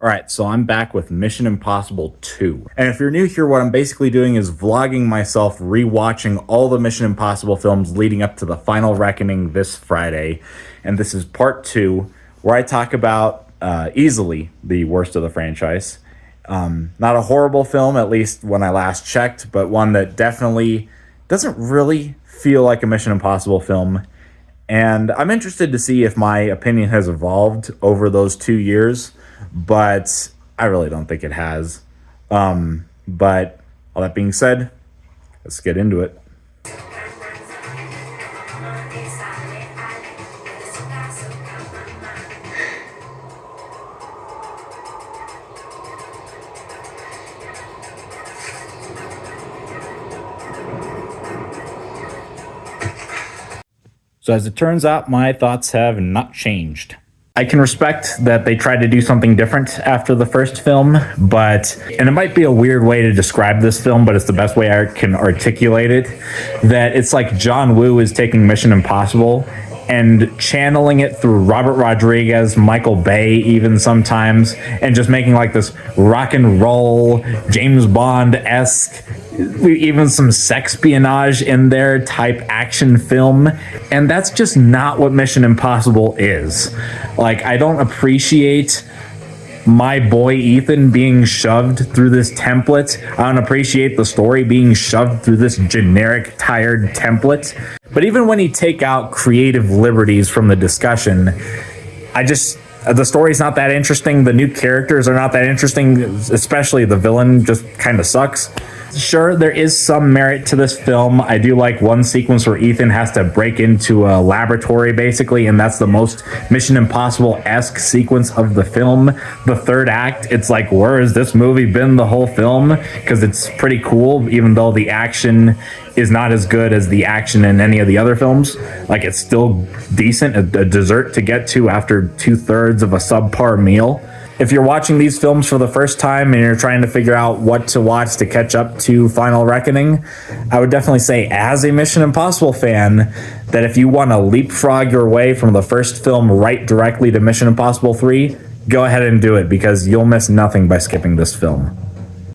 All right, so I'm back with Mission Impossible 2. And if you're new here, what I'm basically doing is vlogging myself rewatching all the Mission Impossible films leading up to the final reckoning this Friday. And this is part 2, where I talk about easily the worst of the franchise. Not a horrible film, at least when I last checked, but one that definitely doesn't really feel like a Mission Impossible film. And I'm interested to see if my opinion has evolved over those 2 years, but I really don't think it has. But all that being said, let's get into it. So as it turns out, my thoughts have not changed. I can respect that they tried to do something different after the first film, and it might be a weird way to describe this film, but it's the best way I can articulate it, that it's like John Woo is taking Mission Impossible and channeling it through Robert Rodriguez, Michael Bay even sometimes, and just making like this rock and roll, James Bond-esque, even some sexpionage in there type action film. And that's just not what Mission Impossible is. Like, I don't appreciate my boy Ethan being shoved through this template. I don't appreciate the story being shoved through this generic, tired template. But even when you take out creative liberties from the discussion, the story's not that interesting. The new characters are not that interesting, especially the villain just kind of sucks. Sure, there is some merit to this film. I do like one sequence where Ethan has to break into a laboratory, basically, and that's the most Mission Impossible-esque sequence of the film. The third act, it's like, where has this movie been the whole film? Because it's pretty cool, even though the action is not as good as the action in any of the other films. Like, it's still decent, a dessert to get to after 2/3 of a subpar meal. If you're watching these films for the first time and you're trying to figure out what to watch to catch up to Final Reckoning, I would definitely say, as a Mission Impossible fan, that if you want to leapfrog your way from the first film right directly to Mission Impossible 3, go ahead and do it, because you'll miss nothing by skipping this film.